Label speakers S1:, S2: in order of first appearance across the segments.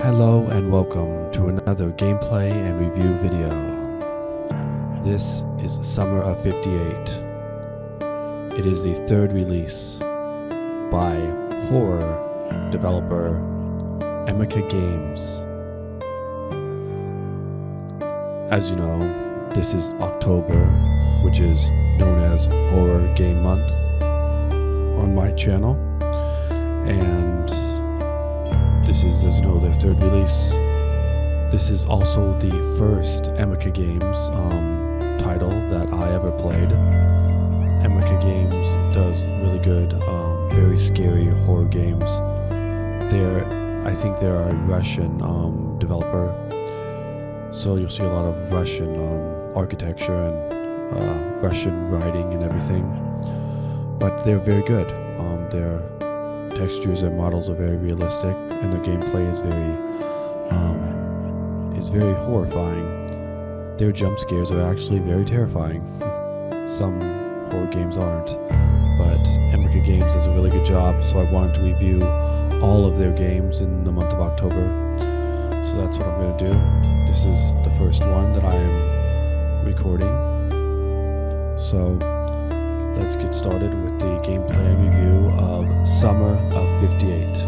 S1: Hello and welcome to another gameplay and review video. This is Summer of 58. It is the third release by horror developer Emeka Games. As you know, this is October, which is known as Horror Game Month on my channel, and this is, as you know, their third release. This is also the first Emeka Games title that I ever played. Emeka Games does really good, very scary horror games. I think they're a Russian developer, so you'll see a lot of Russian architecture and Russian writing and everything. But they're very good. Their textures and models are very realistic, and their gameplay is very horrifying. Their jump scares are actually very terrifying. Some horror games aren't, but Emeka Games does a really good job, so I wanted to review all of their games in the month of October. So that's what I'm going to do. This is the first one that I am recording. So let's get started with the gameplay and review of Summer of 58.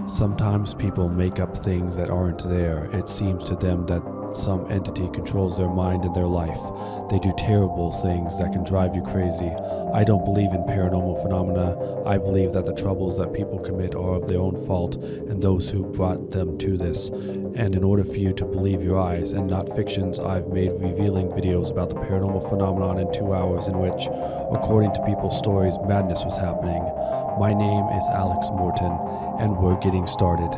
S1: Sometimes people make up things that aren't there. It seems to them that some entity controls their mind and their life. They do terrible things that can drive you crazy. I don't believe in paranormal phenomena. I believe that the troubles that people commit are of their own fault and those who brought them to this. And in order for you to believe your eyes and not fictions, I've made revealing videos about the paranormal phenomenon in 2 hours in which, according to people's stories, madness was happening. My name is Alex Morton, and we're getting started.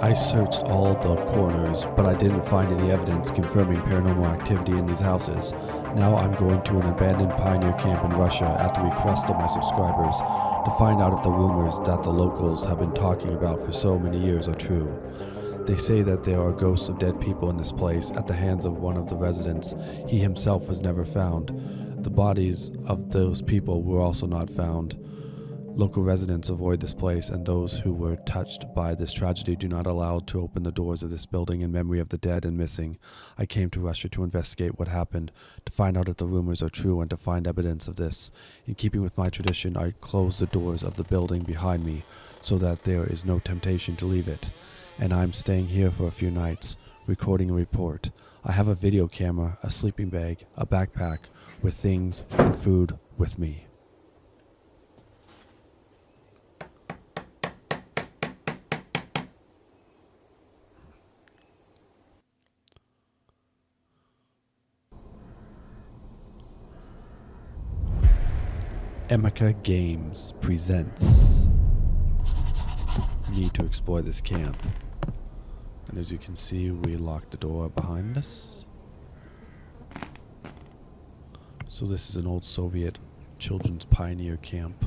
S1: I searched all the corners, but I didn't find any evidence confirming paranormal activity in these houses. Now I'm going to an abandoned pioneer camp in Russia at the request of my subscribers to find out if the rumors that the locals have been talking about for so many years are true. They say that there are ghosts of dead people in this place at the hands of one of the residents. He himself was never found. The bodies of those people were also not found. Local residents avoid this place, and those who were touched by this tragedy do not allow to open the doors of this building in memory of the dead and missing. I came to Russia to investigate what happened, to find out if the rumors are true, and to find evidence of this. In keeping with my tradition, I closed the doors of the building behind me so that there is no temptation to leave it. And I'm staying here for a few nights, recording a report. I have a video camera, a sleeping bag, a backpack with things and food with me. Emeka Games presents. Need to explore this camp. And as you can see, we locked the door behind us. So this is an old Soviet children's pioneer camp.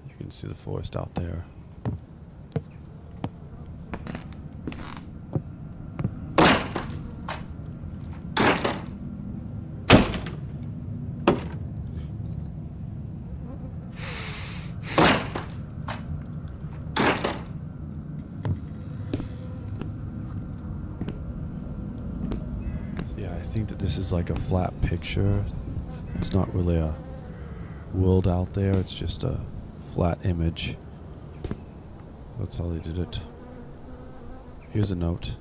S1: You can see the forest out there. I think that this is like a flat picture. It's not really a world out there, it's just a flat image. That's how they did it. Here's a note.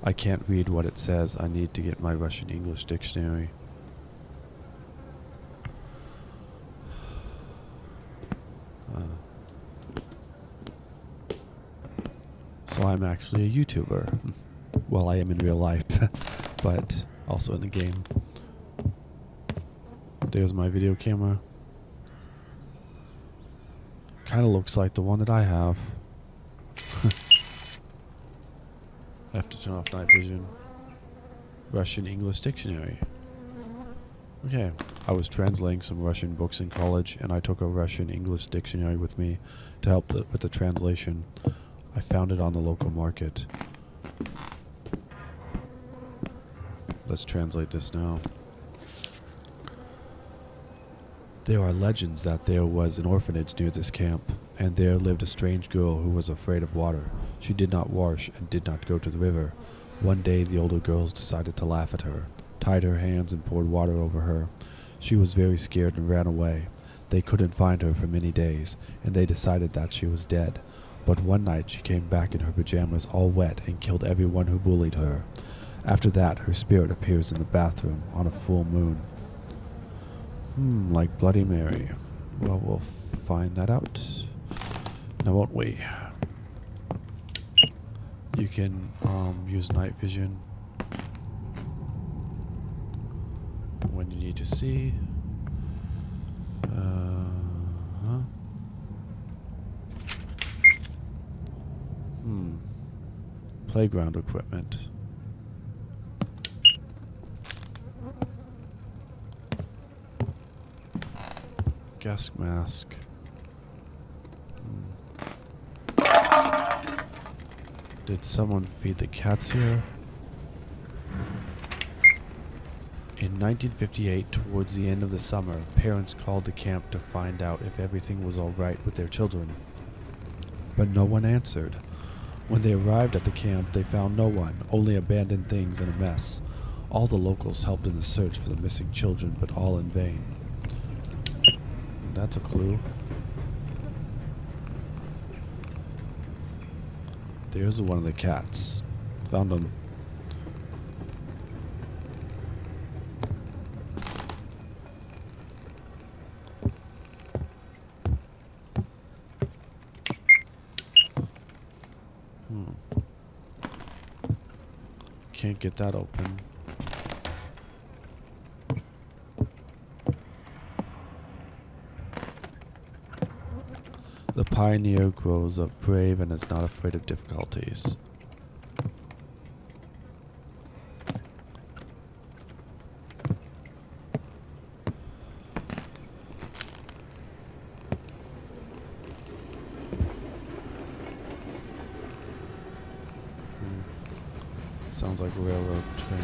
S1: I can't read what it says. I need to get my Russian English dictionary. So I'm actually a YouTuber. Well, I am in real life, but also in the game. There's my video camera. Kind of looks like the one that I have. I have to turn off night vision. Russian English dictionary. Okay, I was translating some Russian books in college, and I took a Russian English dictionary with me to help with the translation. I found it on the local market. Let's translate this now. There are legends that there was an orphanage near this camp, and there lived a strange girl who was afraid of water. She did not wash and did not go to the river. One day the older girls decided to laugh at her, tied her hands and poured water over her. She was very scared and ran away. They couldn't find her for many days, and they decided that she was dead. But one night she came back in her pajamas all wet and killed everyone who bullied her. After that, her spirit appears in the bathroom on a full moon. Like Bloody Mary. Well, we'll find that out. Now, won't we? You can use night vision when you need to see. Playground equipment. Gas mask. Did someone feed the cats here? In 1958, towards the end of the summer, parents called the camp to find out if everything was all right with their children. But no one answered. When they arrived at the camp, they found no one, only abandoned things and a mess. All the locals helped in the search for the missing children, but all in vain. That's a clue. There's one of the cats. Found him. Can't get that open. The pioneer grows up brave and is not afraid of difficulties. Sounds like a railroad train.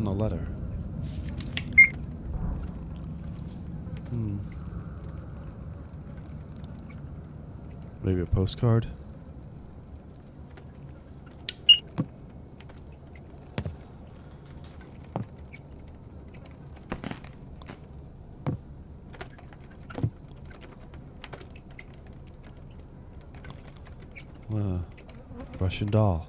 S1: A letter. Maybe a postcard? Russian doll.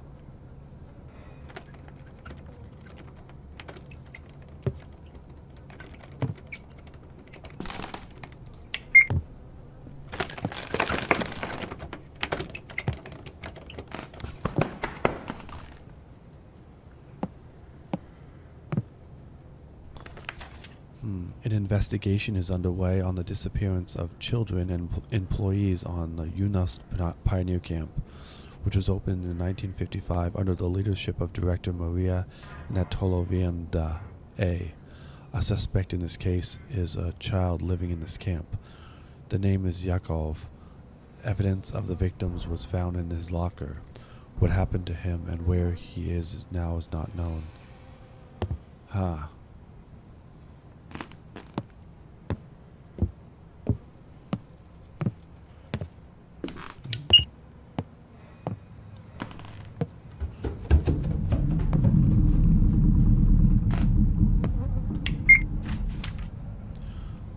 S1: An investigation is underway on the disappearance of children and employees on the Yunus Pioneer Camp, which was opened in 1955 under the leadership of Director Maria Natolovienda A. A suspect in this case is a child living in this camp. The name is Yakov. Evidence of the victims was found in his locker. What happened to him and where he is now is not known.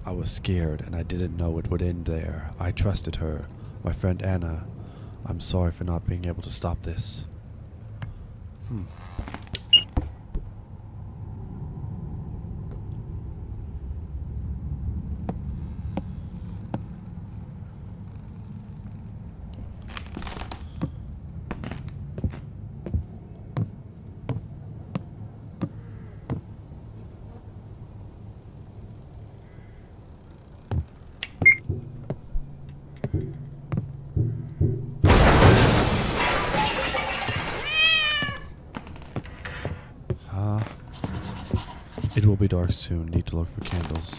S1: I was scared and I didn't know it would end there. I trusted her, my friend Anna. I'm sorry for not being able to stop this. It will be dark soon. Need to look for candles.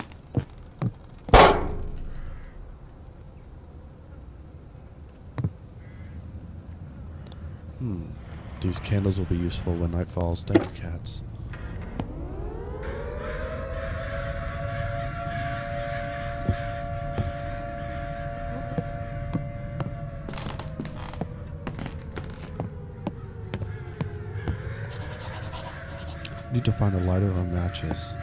S1: These candles will be useful when night falls. Thank you, cats. Need to find a lighter or matches.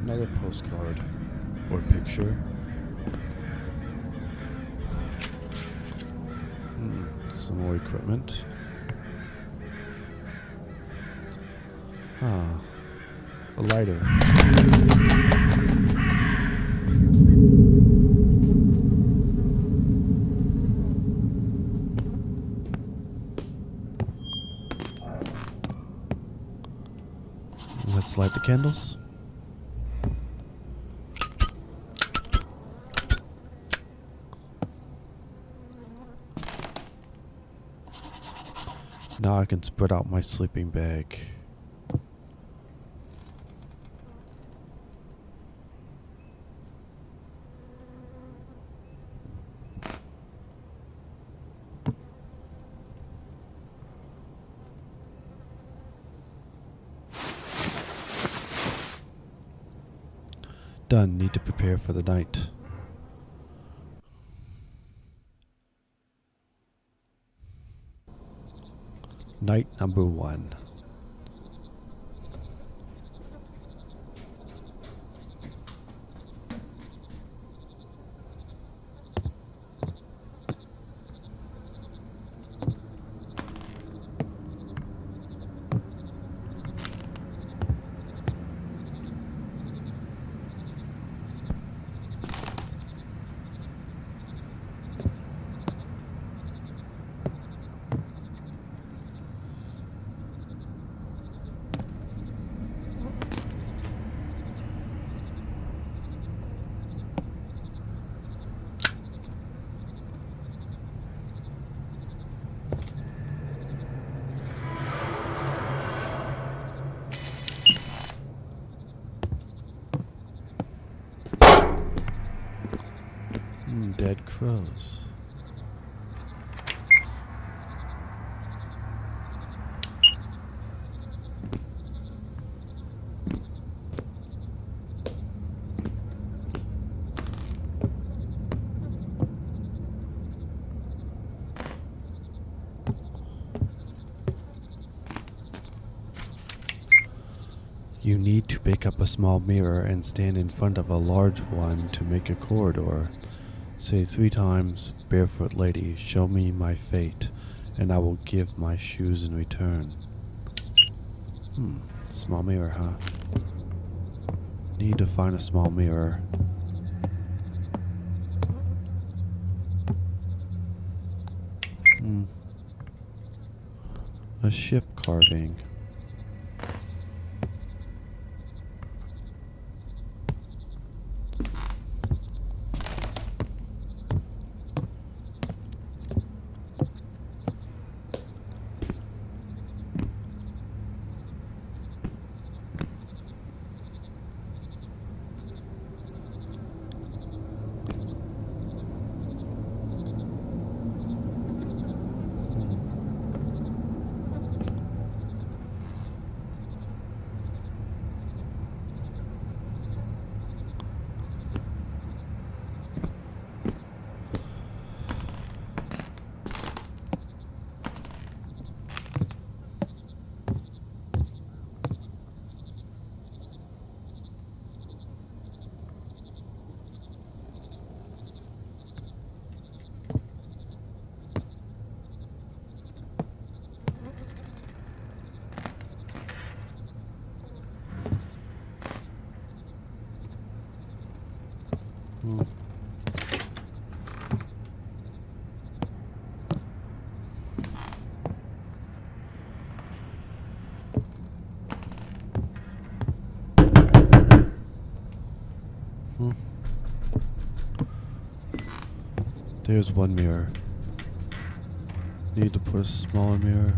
S1: Another postcard or picture. Some more equipment. A lighter. Let's light the candles. Now I can spread out my sleeping bag. Done. Need to prepare for the night. Night number 1. Dead crows. You need to pick up a small mirror and stand in front of a large one to make a corridor. Say 3 times, "Barefoot lady, show me my fate, and I will give my shoes in return." Small mirror, huh? Need to find a small mirror. A ship carving. Hmm. Hmm. There's one mirror. Need to put a smaller mirror.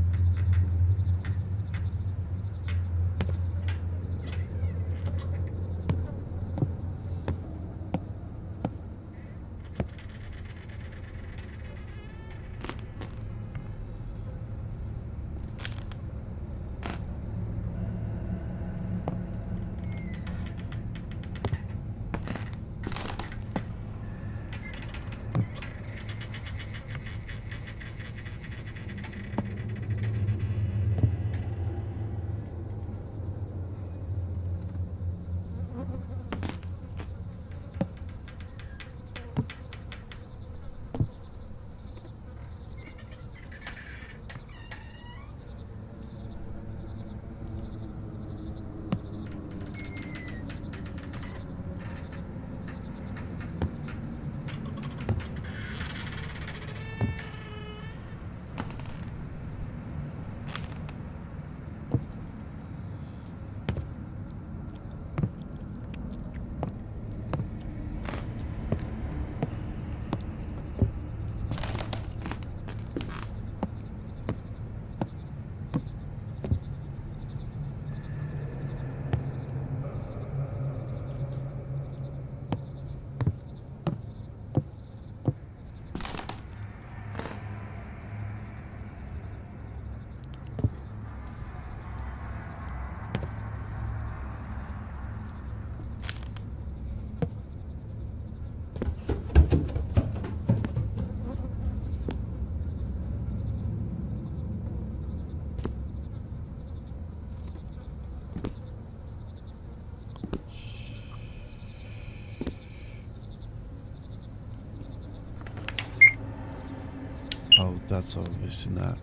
S1: Oh, that's obvious in that.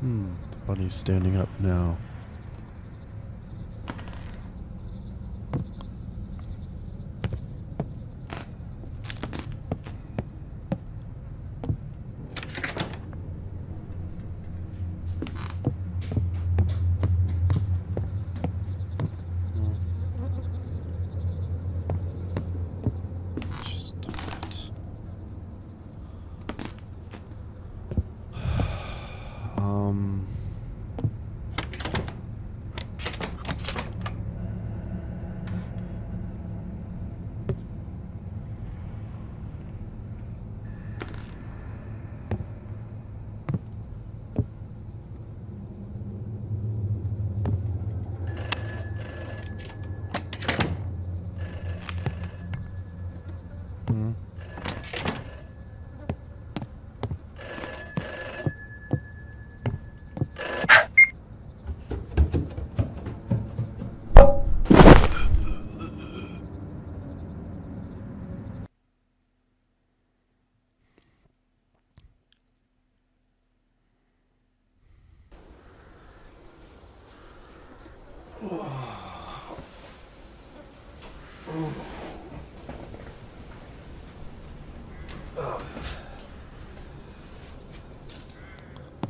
S1: The bunny's standing up now. Just a bit. Um.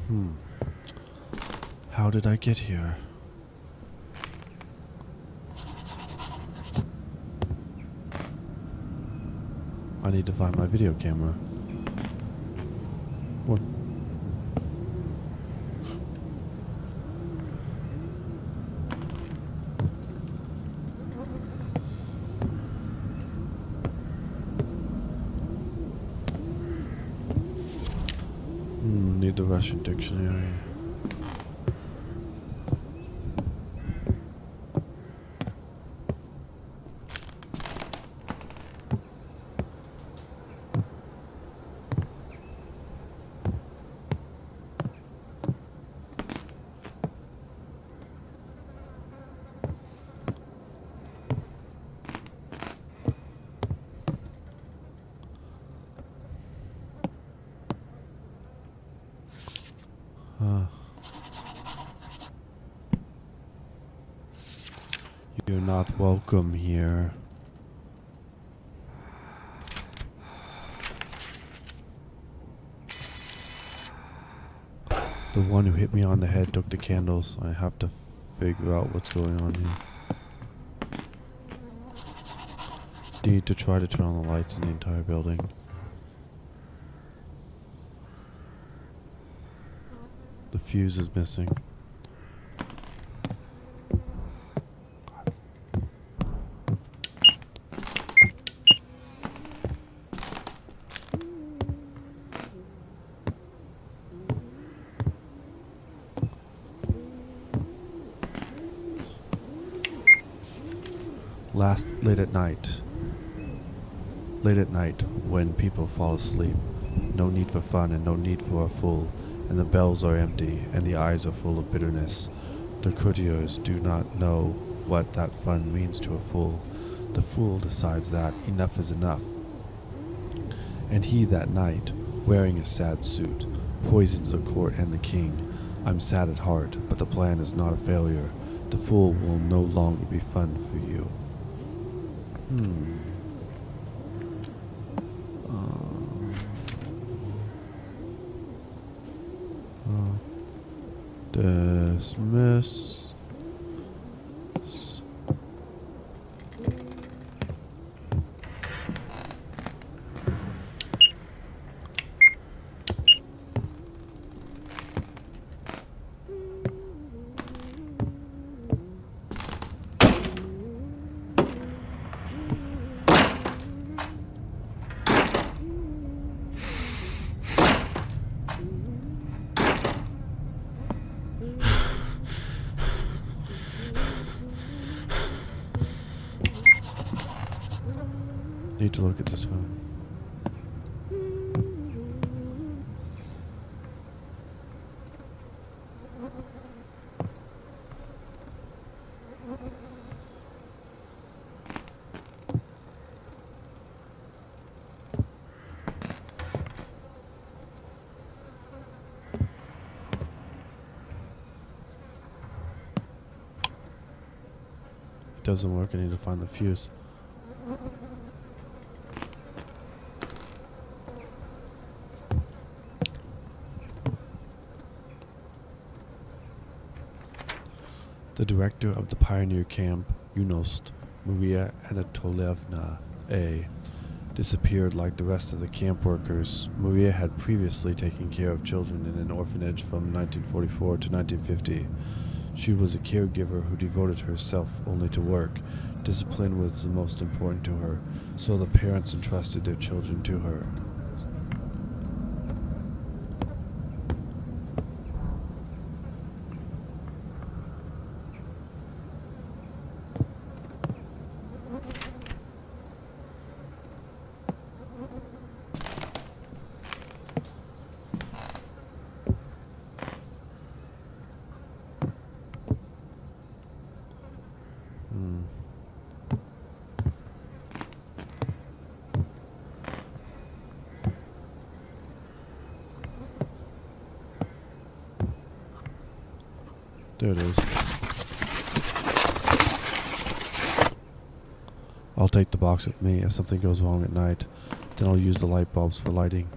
S1: Hmm. How did I get here? I need to find my video camera. What? Need the Russian dictionary. You're not welcome here. The one who hit me on the head took the candles. I have to figure out what's going on here. Need to try to turn on the lights in the entire building. The fuse is missing. Late at night, when people fall asleep, no need for fun and no need for a fool, and the bells are empty and the eyes are full of bitterness. The courtiers do not know what that fun means to a fool. The fool decides that enough is enough. And he that night, wearing a sad suit, poisons the court and the king. I'm sad at heart, but the plan is not a failure. The fool will no longer be fun for you. Dismiss. Need to look at this phone. doesn't work. I need to find the fuse. The director of the Pioneer Camp, Yunost, Maria Anatolievna A., disappeared like the rest of the camp workers. Maria had previously taken care of children in an orphanage from 1944 to 1950. She was a caregiver who devoted herself only to work. Discipline was the most important to her, so the parents entrusted their children to her. There it is. I'll take the box with me. If something goes wrong at night, then I'll use the light bulbs for lighting.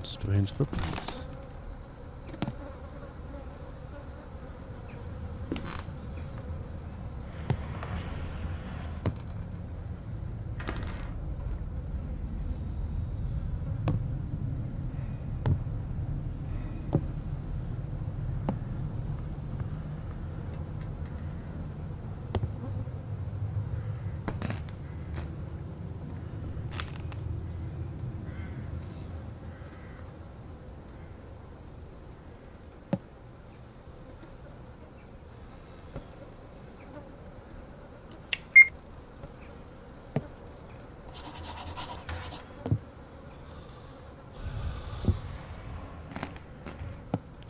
S1: Strange footprints.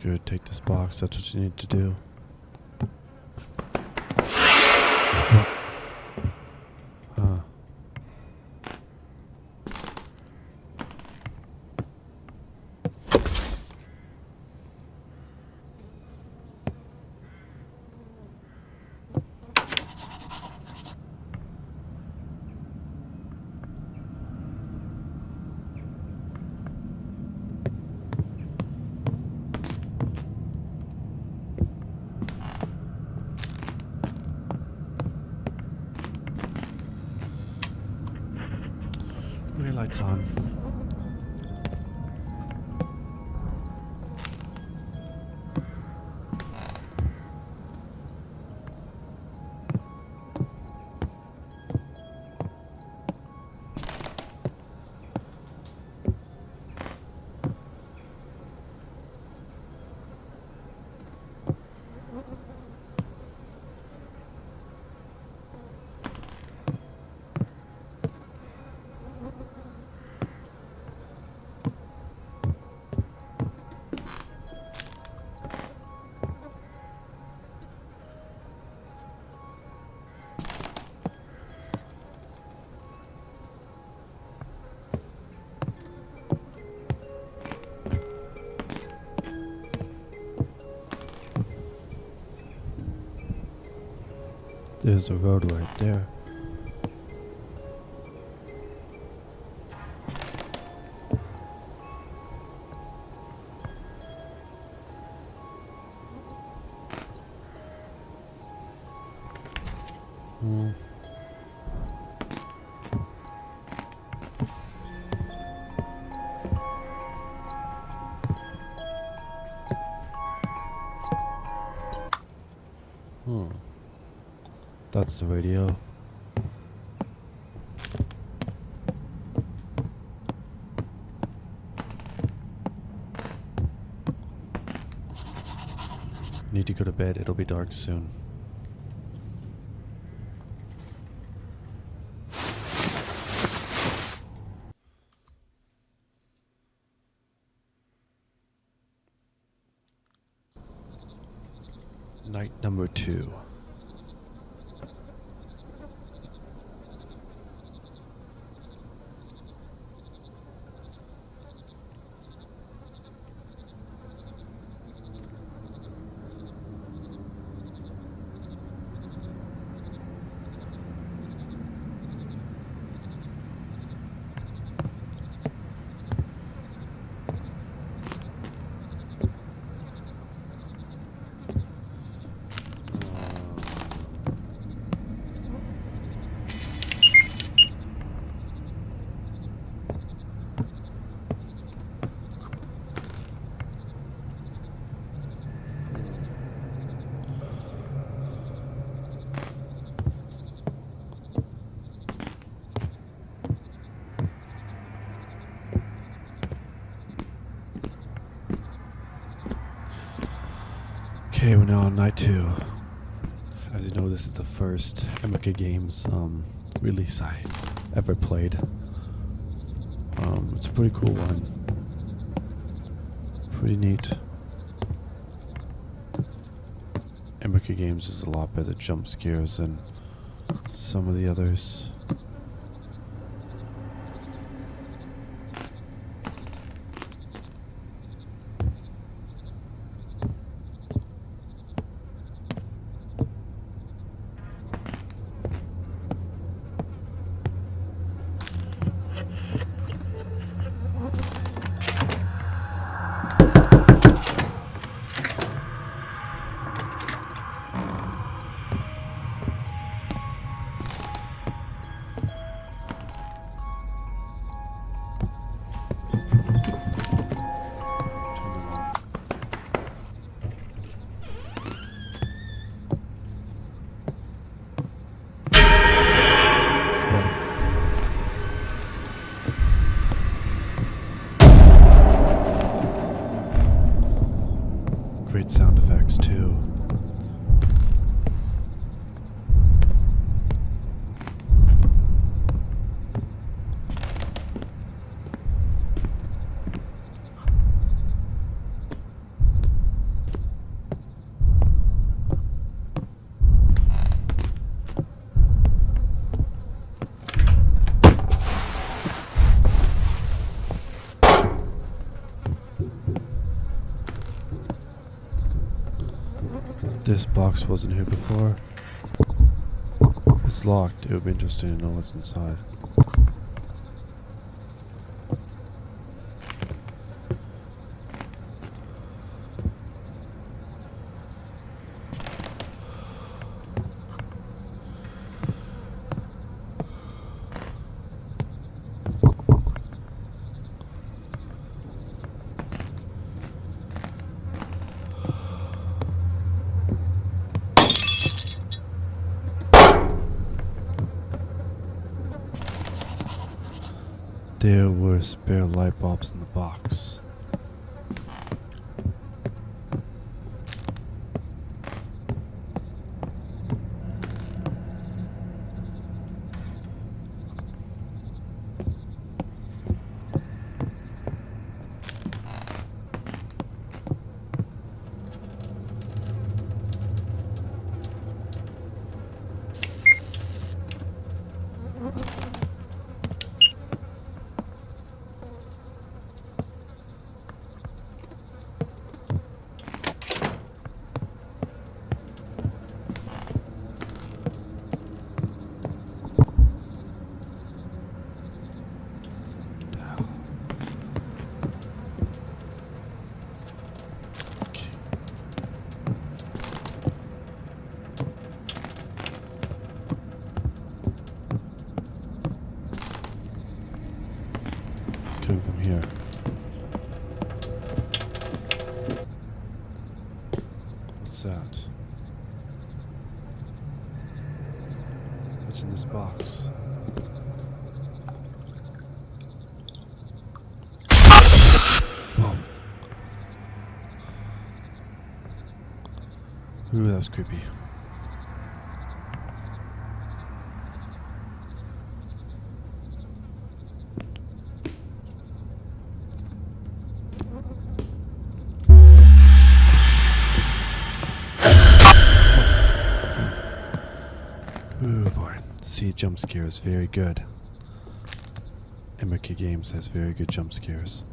S1: Good, take this box. That's what you need to do. What? Huh. Your lights on. There's a road right there. That's the radio. Need to go to bed, it'll be dark soon. Night number 2. Okay, we're now on night 2. As you know, this is the first Emeka Games release I ever played. It's a pretty cool one. Pretty neat. Emeka Games is a lot better jump scares than some of the others. Great sound effects too. This box wasn't here before. It's locked. It would be interesting to know what's inside. There were spare light bulbs in the box. clue from here. What's that? What's in this box? Whoa. Ooh, that was creepy. Ooh boy, see, jump scares, very good. Emmerke Games has very good jump scares.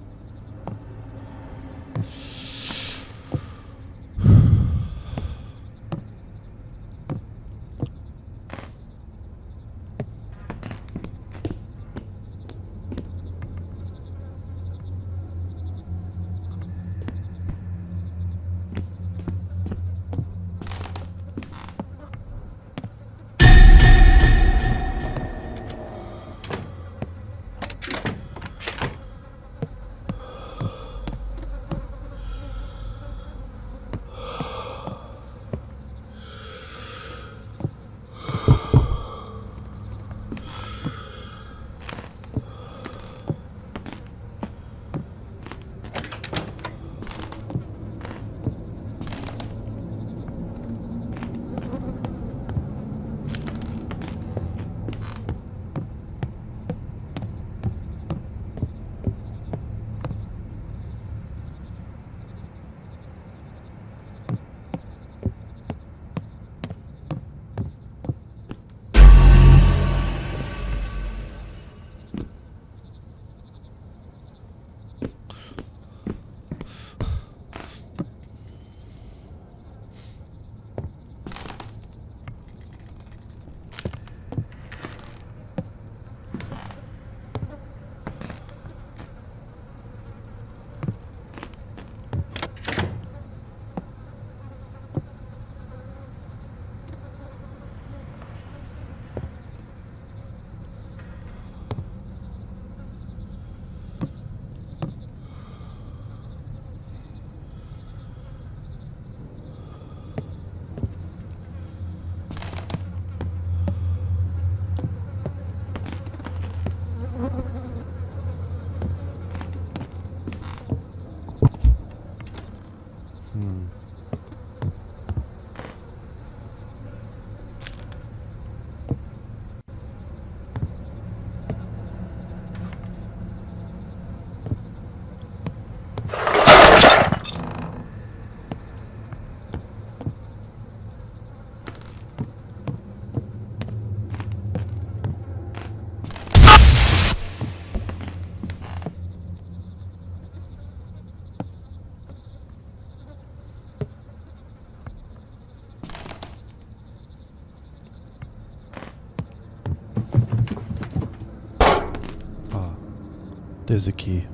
S1: There's a key.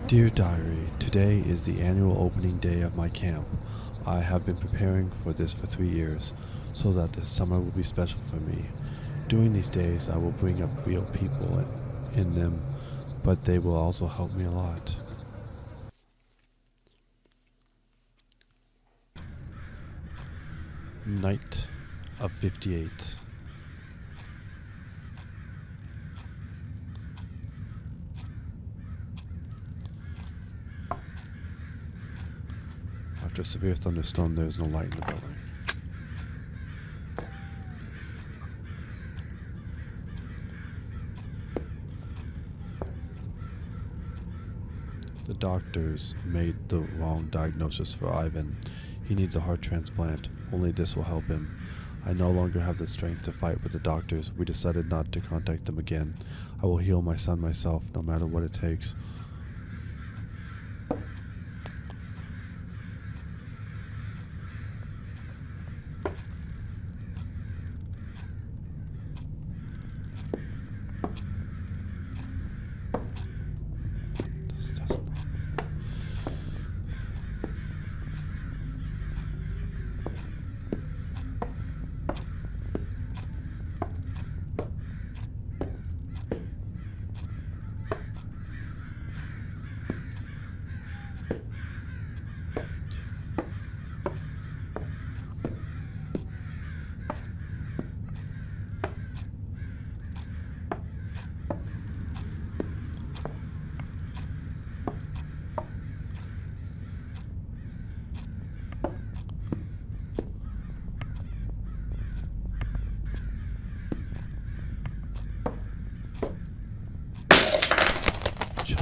S1: Dear Diary, today is the annual opening day of my camp. I have been preparing for this for 3 years, so that this summer will be special for me. During these days, I will bring up real people in them, but they will also help me a lot. Night of 58. After a severe thunderstorm, there is no light in the building. The doctors made the wrong diagnosis for Ivan. He needs a heart transplant. Only this will help him. I no longer have the strength to fight with the doctors. We decided not to contact them again. I will heal my son myself, no matter what it takes.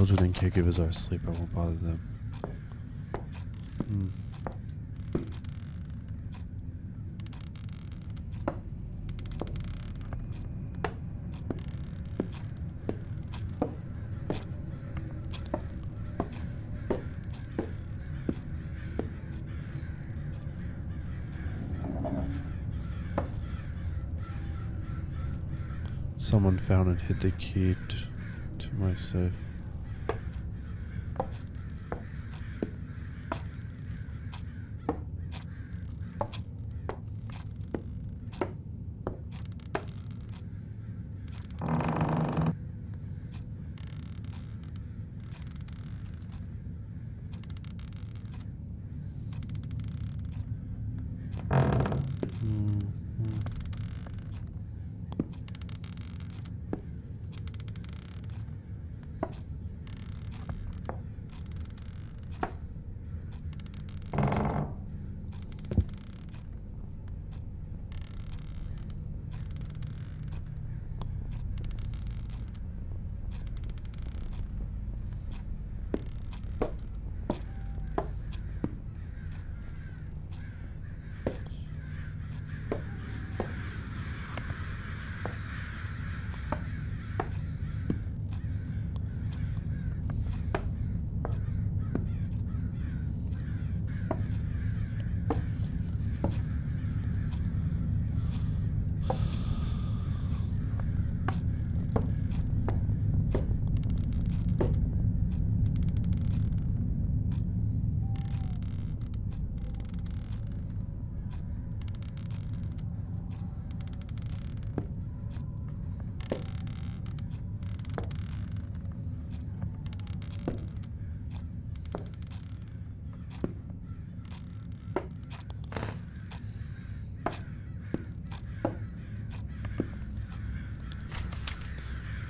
S1: children and caregivers are asleep. I won't bother them. Someone found and hid the key to my safe.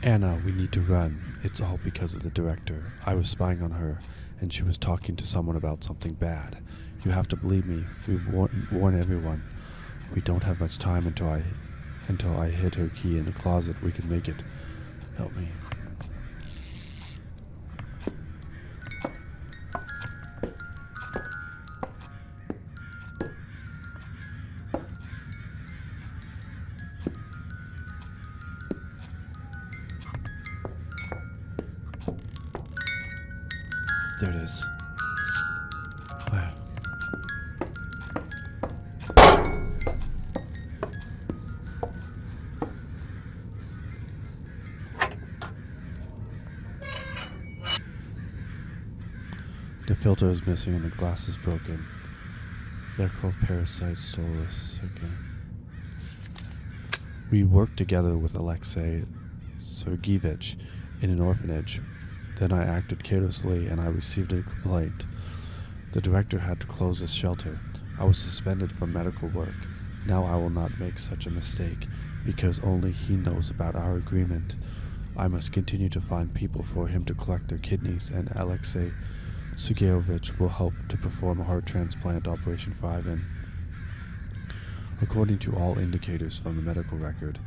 S1: Anna, we need to run. It's all because of the director. I was spying on her, and she was talking to someone about something bad. You have to believe me. We warn everyone. We don't have much time until I hid her key in the closet. We can make it. Help me. There it is. Wow. The filter is missing and the glass is broken. Yakov parasite stole us again. We worked together with Alexei Sergeyevich in an orphanage. Then I acted carelessly and I received a complaint. The director had to close the shelter. I was suspended from medical work. Now I will not make such a mistake, because only he knows about our agreement. I must continue to find people for him to collect their kidneys, and Alexei Sergeyevich will help to perform a heart transplant operation for Ivan. According to all indicators from the medical record,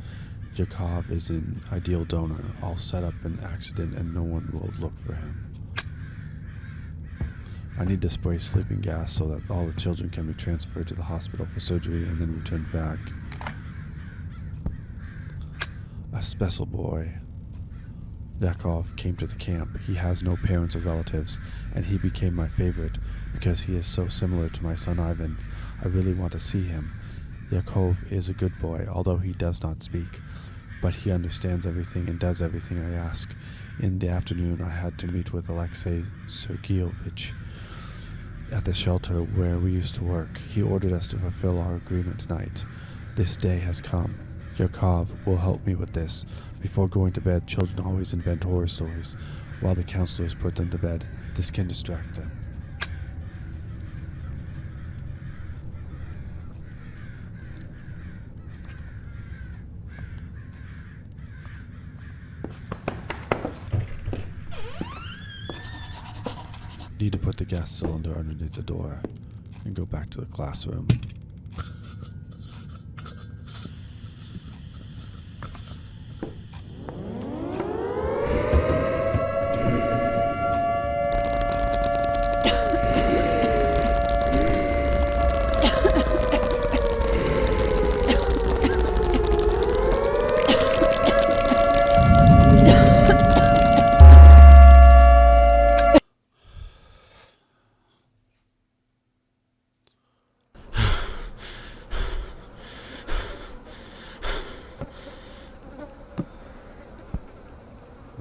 S1: Yakov is an ideal donor. I'll set up an accident and no one will look for him. I need to spray sleeping gas so that all the children can be transferred to the hospital for surgery and then returned back. A special boy. Yakov came to the camp. He has no parents or relatives, and he became my favorite because he is so similar to my son Ivan. I really want to see him. Yakov is a good boy, although he does not speak, but he understands everything and does everything I ask. In the afternoon, I had to meet with Alexei Sergeyevich at the shelter where we used to work. He ordered us to fulfill our agreement tonight. This day has come. Yakov will help me with this. Before going to bed, children always invent horror stories. While the counselors put them to bed, this can distract them. Need to put the gas cylinder underneath the door and go back to the classroom.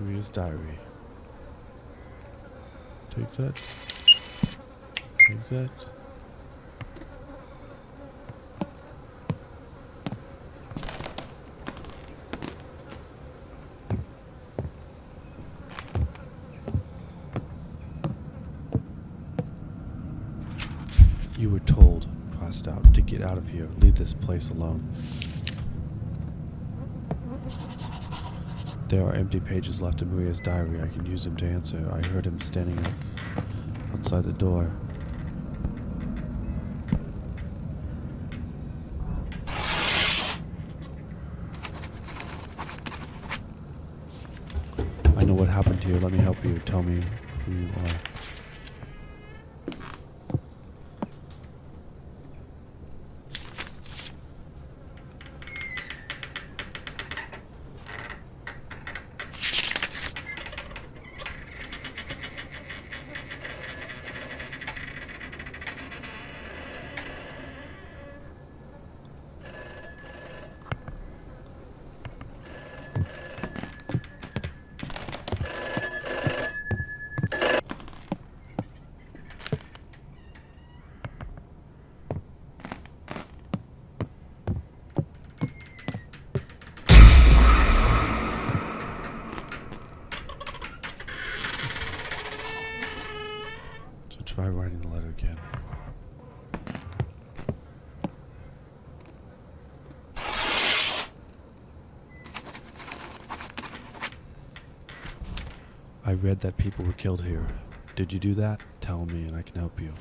S1: Maria's diary. Take that. Take that. You were told, crossed out, to get out of here. Leave this place alone. There are empty pages left in Maria's diary. I can use them to answer. I heard him standing outside the door. I know what happened here. Let me help you. Tell me who you are. Try writing the letter again. I read that people were killed here. Did you do that? Tell me and I can help you.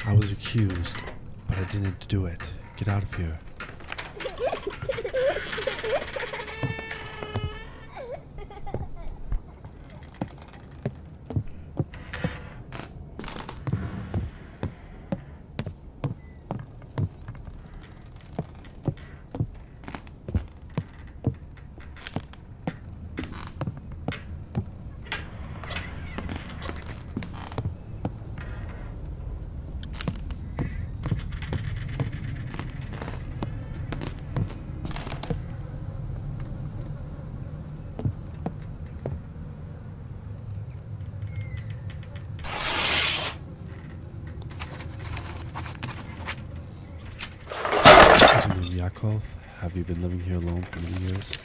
S1: I was accused, but I didn't do it. Get out of here. Yakov, have you been living here alone for many years?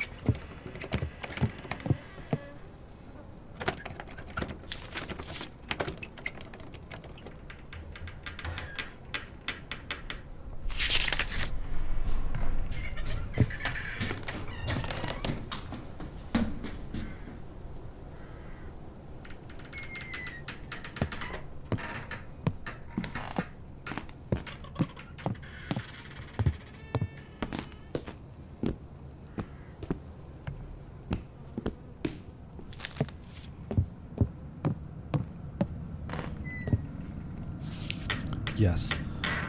S1: Yes,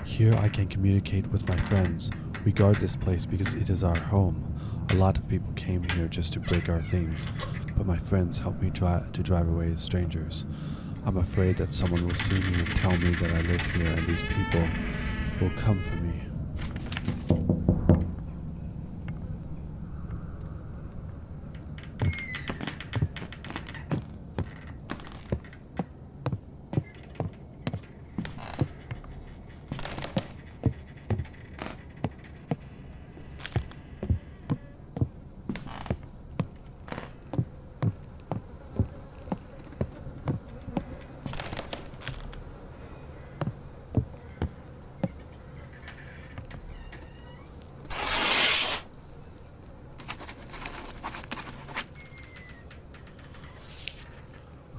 S1: here I can communicate with my friends. We guard this place because it is our home. A lot of people came here just to break our things, but my friends help me to drive away the strangers. I'm afraid that someone will see me and tell me that I live here and these people will come for me.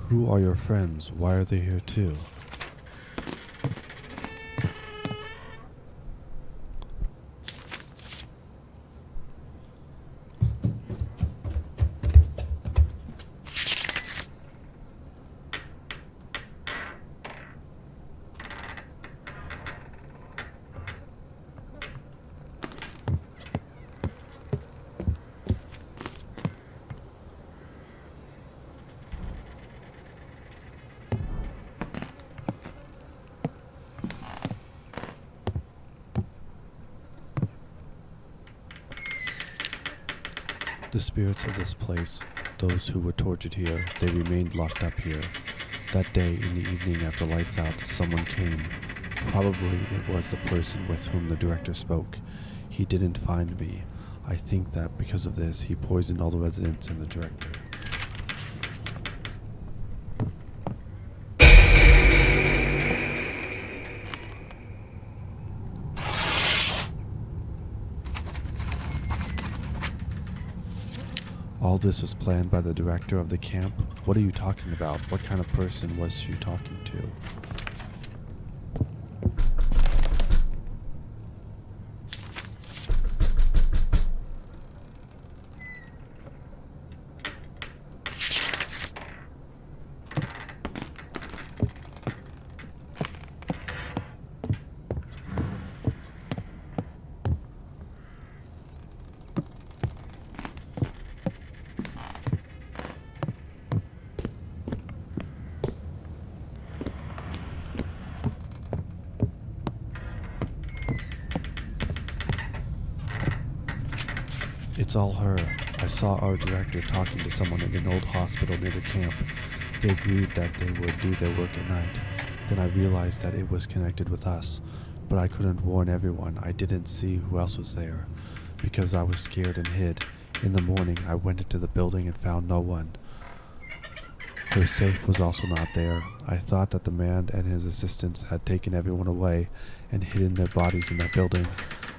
S1: Who are your friends? Why are they here too? The spirits of this place, those who were tortured here, they remained locked up here. That day, in the evening after lights out, someone came. Probably it was the person with whom the director spoke. He didn't find me. I think that because of this, he poisoned all the residents and the director. All this was planned by the director of the camp? What are you talking about? What kind of person was she talking to? It's all her. I saw our director talking to someone in an old hospital near the camp. They agreed that they would do their work at night. Then I realized that it was connected with us, but I couldn't warn everyone. I didn't see who else was there, because I was scared and hid. In the morning, I went into the building and found no one. Her safe was also not there. I thought that the man and his assistants had taken everyone away and hidden their bodies in that building.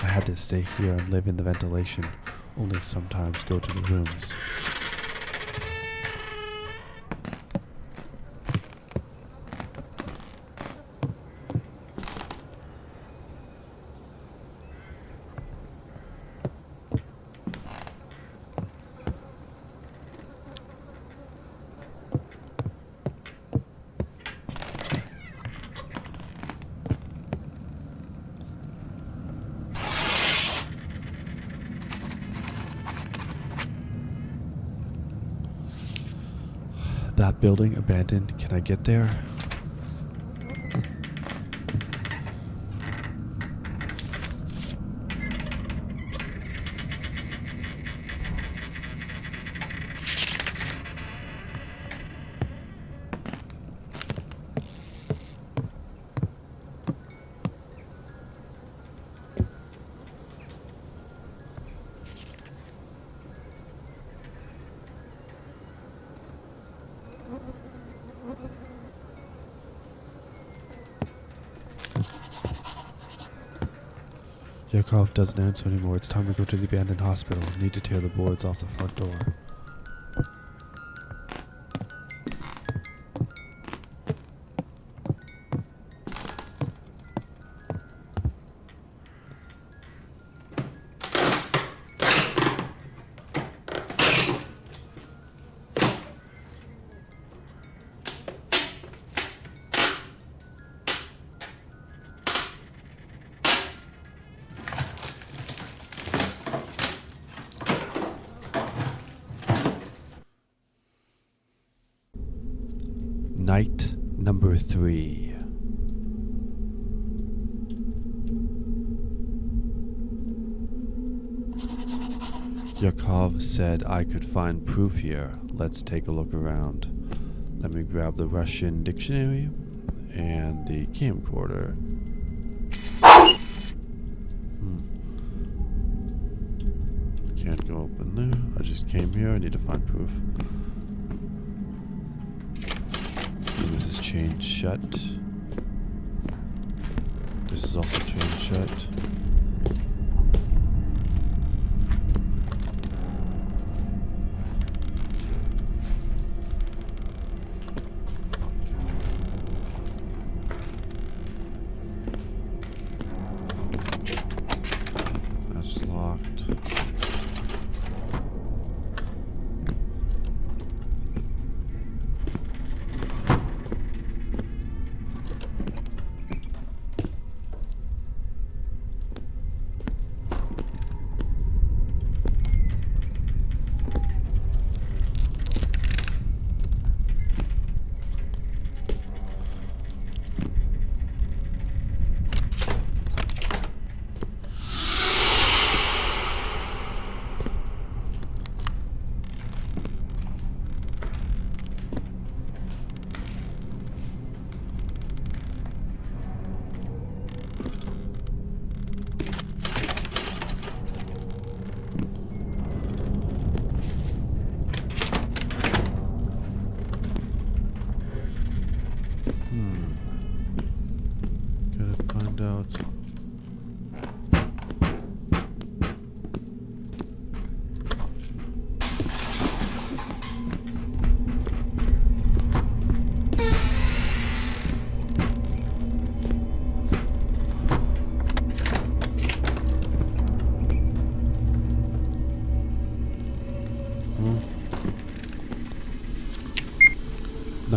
S1: I had to stay here and live in the ventilation. Only sometimes go to the rooms. That building abandoned. Can I get there? Yakov doesn't answer anymore. It's time to go to the abandoned hospital. Need to tear the boards off the front door. Night number 3. Yakov said I could find proof here. Let's take a look around. Let me grab the Russian dictionary and the camcorder. Can't go open there. I just came here. I need to find proof. This is chained shut. This is also chained shut.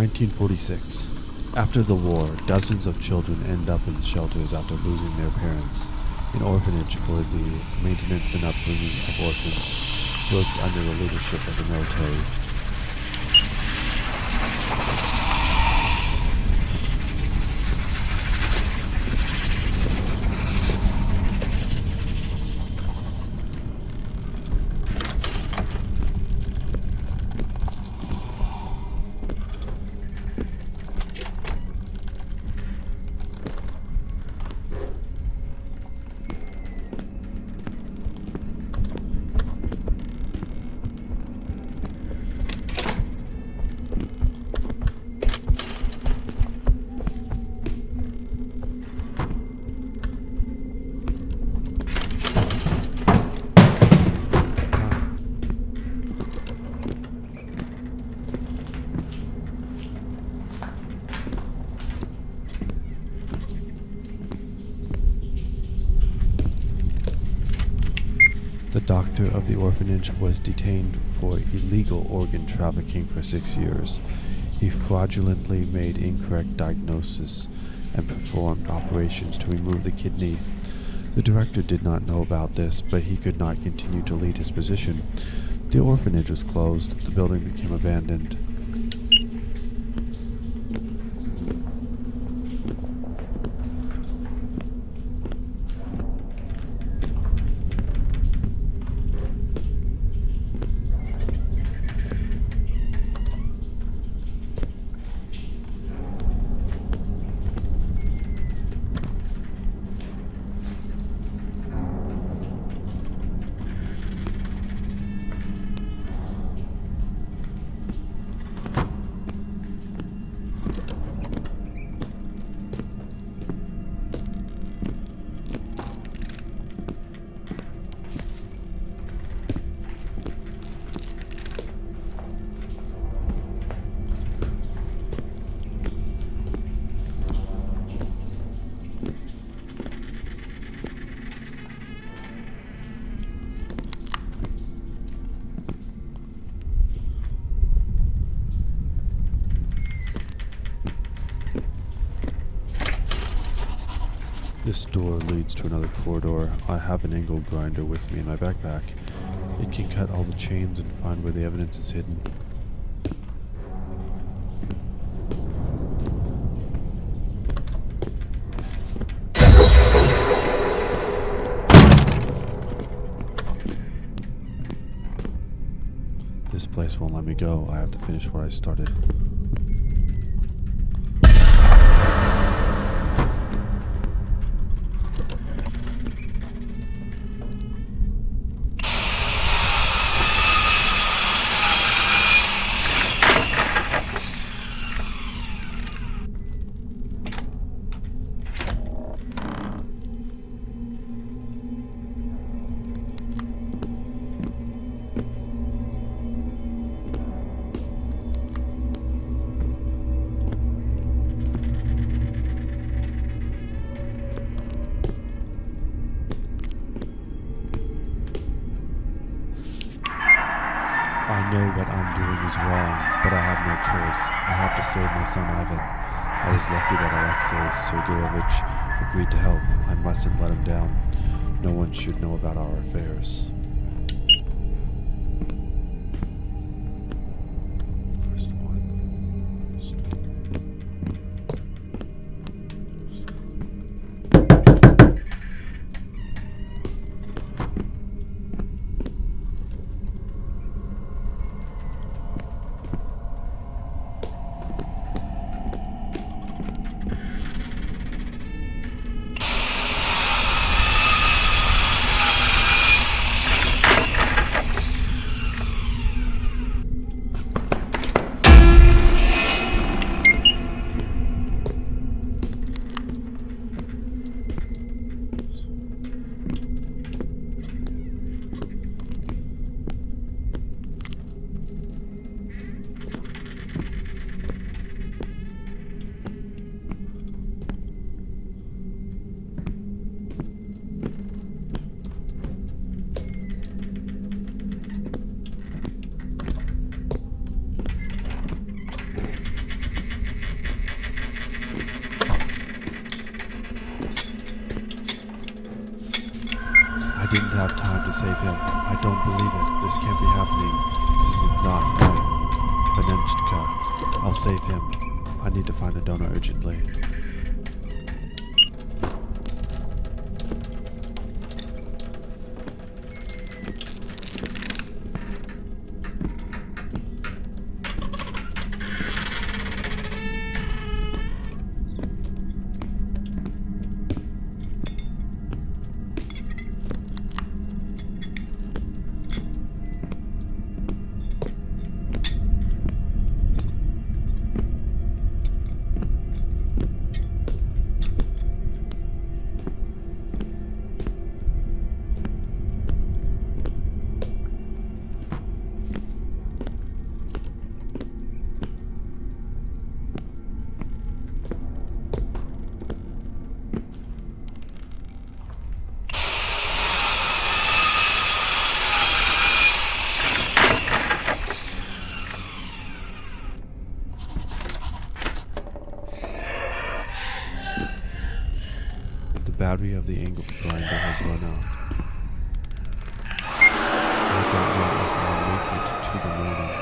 S1: 1946. After the war, dozens of children end up in shelters after losing their parents. An orphanage for the maintenance and upbringing of orphans worked under the leadership of the military. The doctor of the orphanage was detained for illegal organ trafficking for 6 years. He fraudulently made incorrect diagnoses and performed operations to remove the kidney. The director did not know about this, but he could not continue to lead his position. The orphanage was closed. The building became abandoned. This door leads to another corridor. I have an angle grinder with me in my backpack. It can cut all the chains and find where the evidence is hidden. This place won't let me go. I have to finish what I started. I know what I'm doing is wrong, but I have no choice. I have to save my son Ivan. I was lucky that Alexei Sergeyevich agreed to help. I mustn't let him down. No one should know about our affairs. First one. have time to save him. I don't believe it. This can't be happening. This is not right. Benenchka. I'll save him. I need to find a donor urgently. The battery of the angle blinder has run out. I don't know if I'll make it to the morning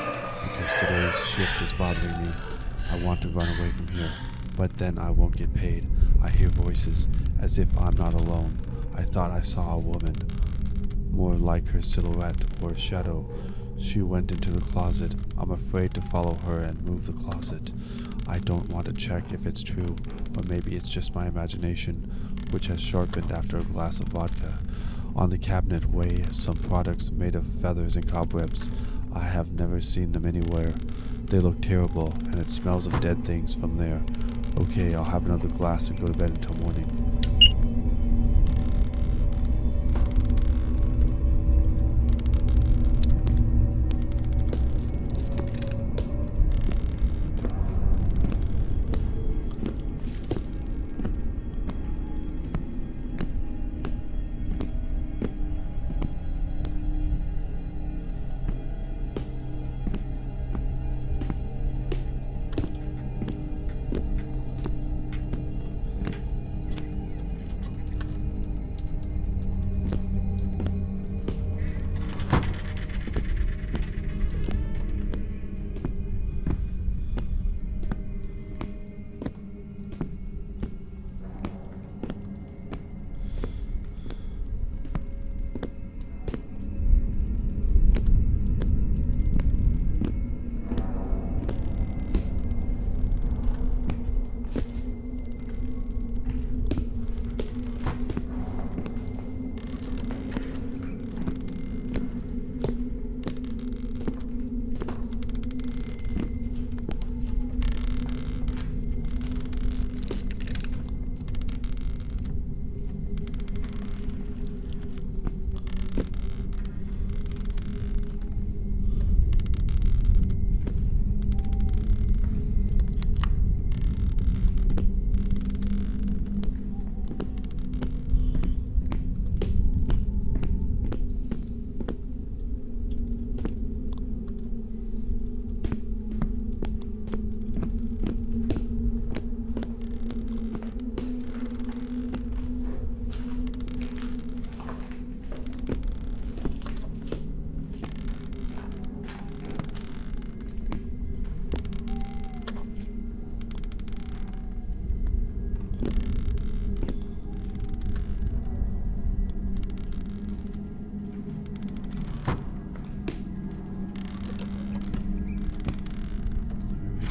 S1: because today's shift is bothering me. I want to run away from here, but then I won't get paid. I hear voices as if I'm not alone. I thought I saw a woman, more like her silhouette or shadow. She went into the closet. I'm afraid to follow her and move the closet. I don't want to check if it's true, or maybe it's just my imagination, which has sharpened after a glass of vodka. On the cabinet weigh some products made of feathers and cobwebs. I have never seen them anywhere. They look terrible, and it smells of dead things from there. Okay, I'll have another glass and go to bed until morning.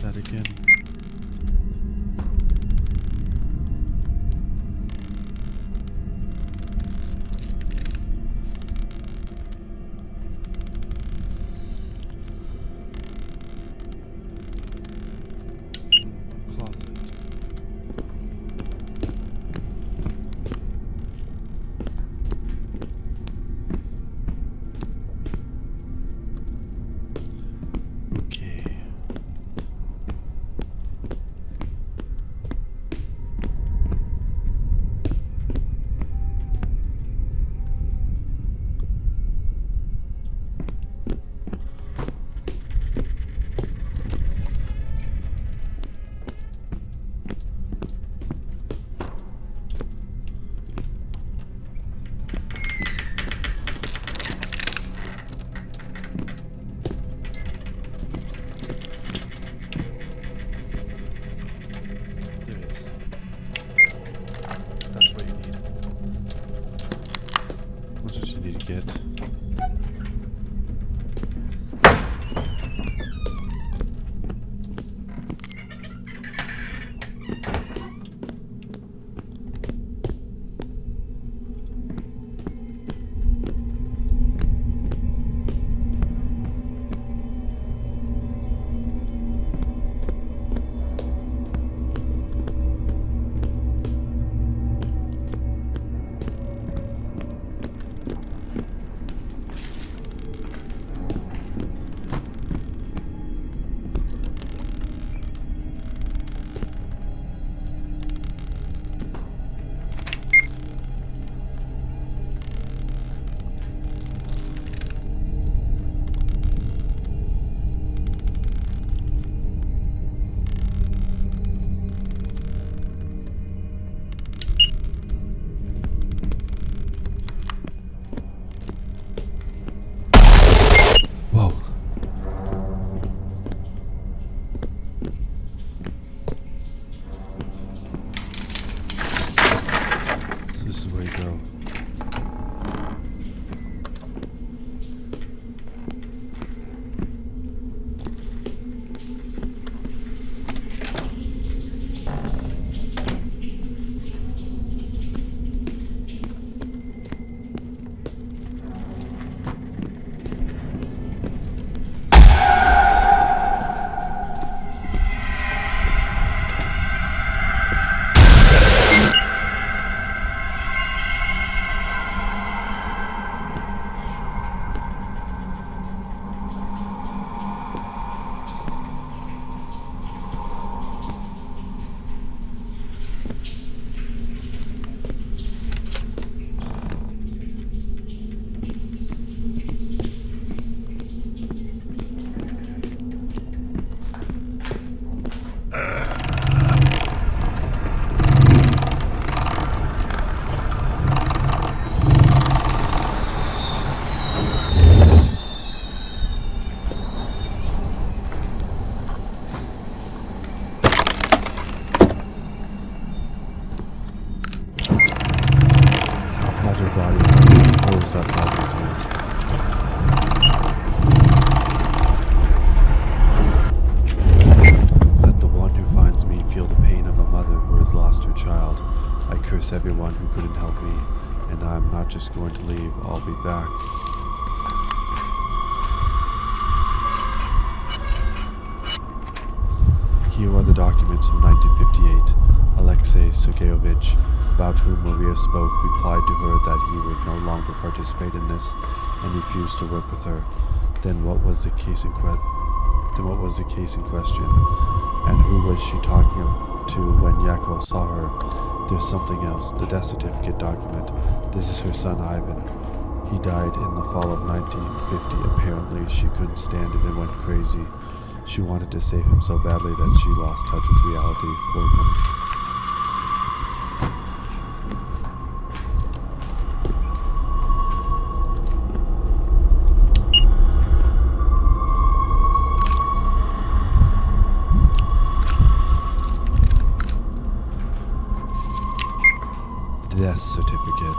S1: That again. certificate. Whoa. This is where you go. Everyone who couldn't help me, and I'm not just going to leave, I'll be back. Here are the documents from 1958. Alexei Sergeyevich, about whom Maria spoke, replied to her that he would no longer participate in this and refused to work with her. Then what was the case in question? And who was she talking to when Yakov saw her? There's something else. The death certificate document. This is her son Ivan. He died in the fall of 1950. Apparently, she couldn't stand it and went crazy. She wanted to save him so badly that she lost touch with reality. Poor woman. Death certificate.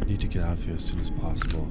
S1: Need to get out of here as soon as possible.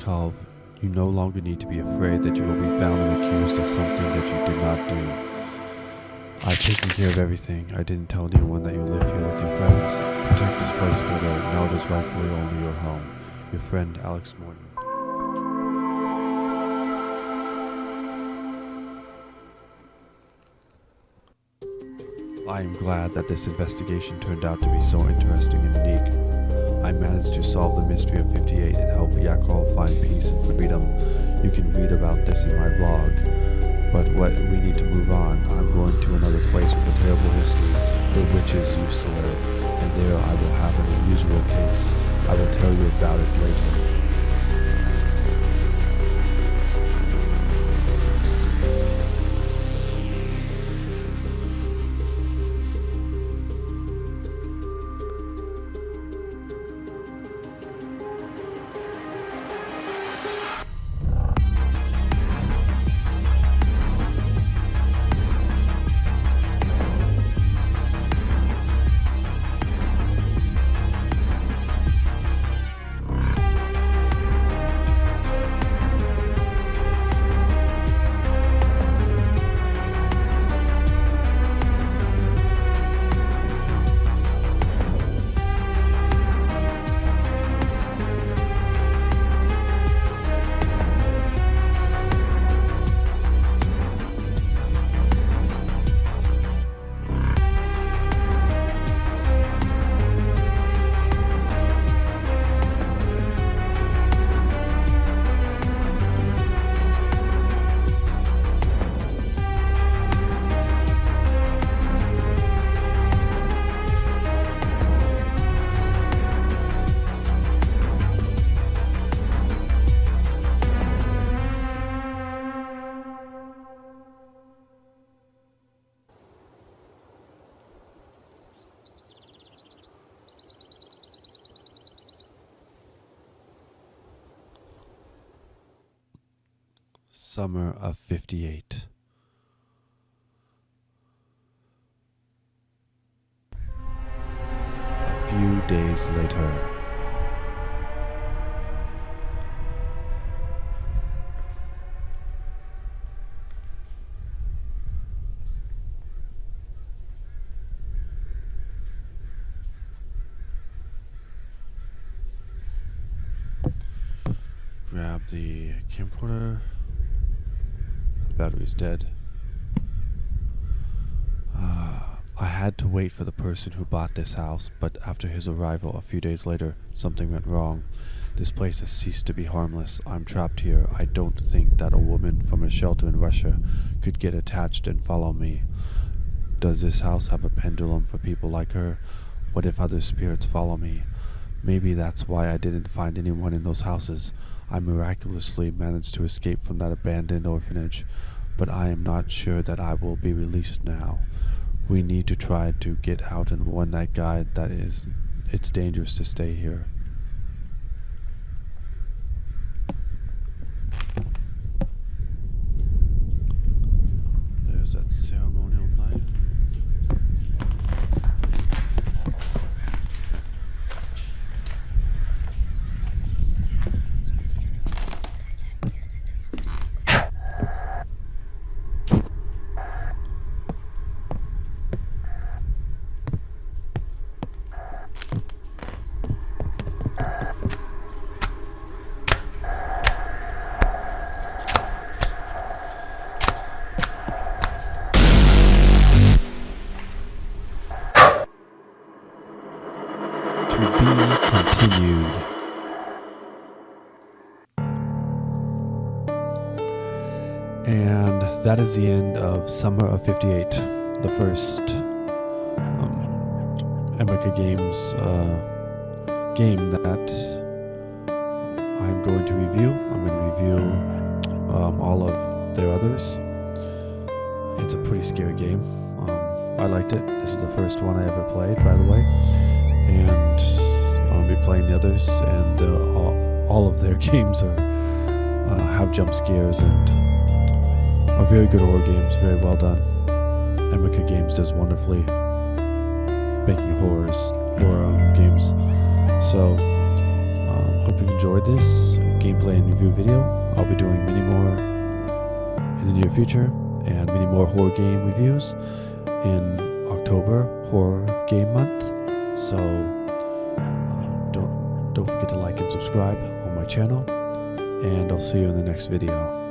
S1: Yakov, you no longer need to be afraid that you will be found and accused of something that you did not do. I've taken care of everything. I didn't tell anyone that you live here with your friends. Protect this place further. Now it is rightfully only your home. Your friend, Alex Morton. I am glad that this investigation turned out to be so interesting and unique. I managed to solve the mystery of 58 and help Yakov find peace and freedom. You can read about this in my blog. But we need to move on. I'm going to another place with a terrible history where witches used to live, and there I will have an unusual case. I will tell you about it later. Summer of 58. A few days later. Grab the camcorder. Battery's dead. I had to wait for the person who bought this house, but after his arrival a few days later, something went wrong. This place has ceased to be harmless. I'm trapped here. I don't think that a woman from a shelter in Russia could get attached and follow me. Does this house have a pendulum for people like her? What if other spirits follow me? Maybe that's why I didn't find anyone in those houses. I miraculously managed to escape from that abandoned orphanage, but I am not sure that I will be released now. We need to try to get out and warn that guy that it's dangerous to stay here. There's that ceremonial knife. To be continued. And that is the end of Summer of 58, the first Emeka Games game that I'm going to review. I'm going to review all of their others. It's a pretty scary game. I liked it. This is the first one I ever played, by the way. And I'll be playing the others, and all of their games have jump scares and are very good horror games, very well done. Emeka Games does wonderfully making horror games. So, hope you've enjoyed this. gameplay and review video. I'll be doing many more in the near future, and many more horror game reviews in October, Horror Game Month. So don't forget to like and subscribe on my channel, and I'll see you in the next video.